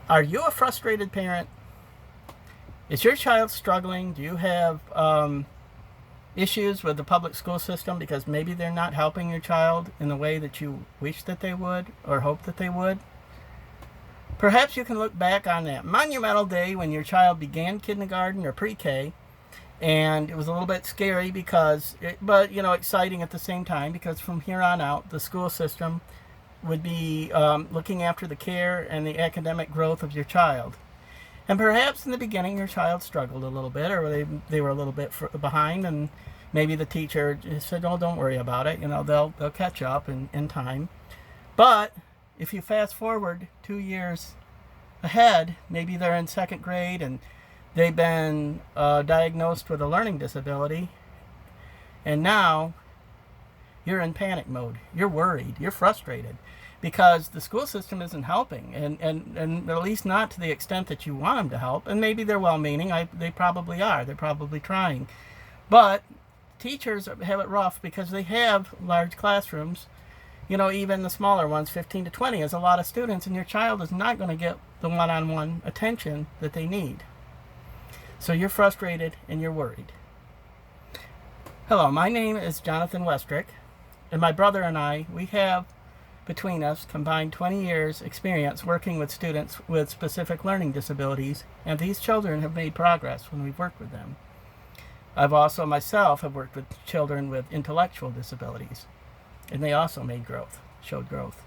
Are you a frustrated parent? Is your child struggling? Do you have issues with the public school system because maybe they're not helping your child in the way that you wish that they would or hope that they would? Perhaps you can look back on that monumental day when your child began kindergarten or pre-K, and it was a little bit scary but exciting at the same time, because from here on out the school system would be looking after the care and the academic growth of your child. And perhaps in the beginning your child struggled a little bit, or they were a little bit behind, and maybe the teacher said, "Oh, don't worry about it. They'll catch up in time." But if you fast forward 2 years ahead, maybe they're in second grade and they've been diagnosed with a learning disability, and now you're in panic mode. You're worried. You're frustrated because the school system isn't helping, and at least not to the extent that you want them to help. And maybe they're well-meaning. They probably are. They're probably trying. But teachers have it rough because they have large classrooms. Even the smaller ones, 15 to 20, is a lot of students, and your child is not going to get the one-on-one attention that they need. So you're frustrated and you're worried. Hello, my name is Jonathan Westrick, and my brother and I, we have between us combined 20 years experience working with students with specific learning disabilities, and these children have made progress when we've worked with them. I've also myself have worked with children with intellectual disabilities, and they also showed growth.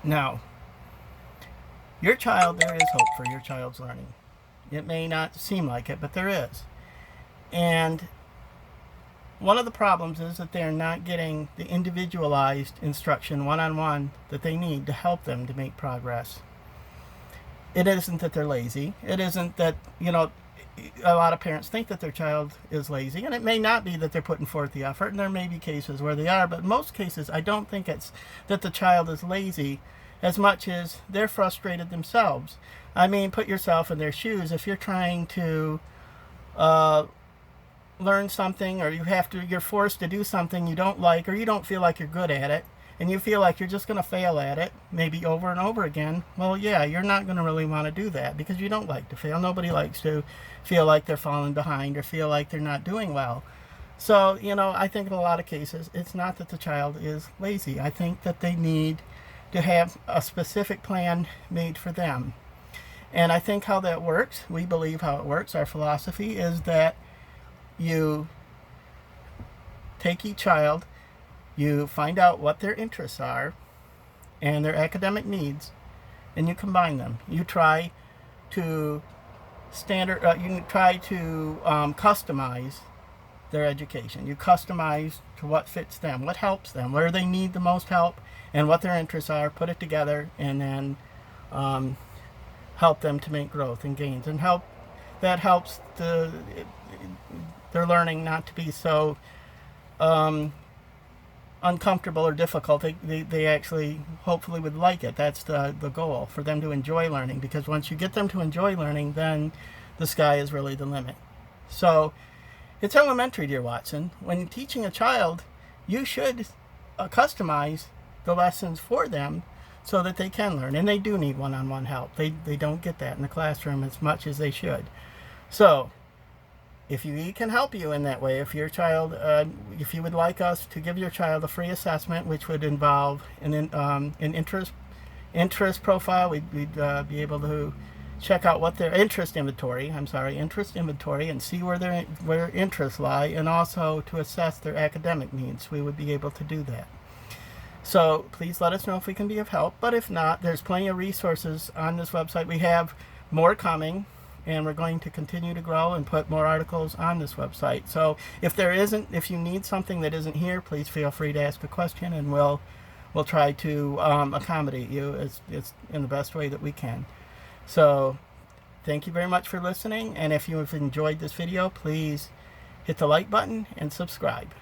Now, there is hope for your child's learning. It may not seem like it, but there is. And one of the problems is that they're not getting the individualized instruction one-on-one that they need to help them to make progress. It isn't that they're lazy. It isn't that, a lot of parents think that their child is lazy, and it may not be that they're putting forth the effort, and there may be cases where they are, but in most cases I don't think it's that the child is lazy as much as they're frustrated themselves. I mean, put yourself in their shoes. If you're trying to learn something, or you're forced to do something you don't like, or you don't feel like you're good at it, and you feel like you're just going to fail at it, maybe over and over again, well, yeah, you're not going to really want to do that because you don't like to fail. Nobody likes to feel like they're falling behind or feel like they're not doing well. So, I think in a lot of cases, it's not that the child is lazy. I think that they need to have a specific plan made for them. And I think how that works, we believe how it works, our philosophy is that you take each child, you find out what their interests are and their academic needs, and you combine them. You try to customize their education. You customize to what fits them, what helps them, where they need the most help, and what their interests are. Put it together, and then help them to make growth and gains, and helps their learning not to be so uncomfortable or difficult. They actually hopefully would like it. That's the goal, for them to enjoy learning, because once you get them to enjoy learning, then the sky is really the limit. So it's elementary, dear Watson. When teaching a child, you should customize the lessons for them so that they can learn, and they do need one-on-one help. They don't get that in the classroom as much as they should. So if we can help you in that way, if you would like us to give your child a free assessment, which would involve an interest profile, we'd be able to check out what their interest inventory, and see where interests lie, and also to assess their academic needs. We would be able to do that. So please let us know if we can be of help. But if not, there's plenty of resources on this website. We have more coming, and we're going to continue to grow and put more articles on this website. So if you need something that isn't here, please feel free to ask a question, and we'll try to accommodate you as in the best way that we can. So thank you very much for listening, and if you have enjoyed this video, please hit the like button and subscribe.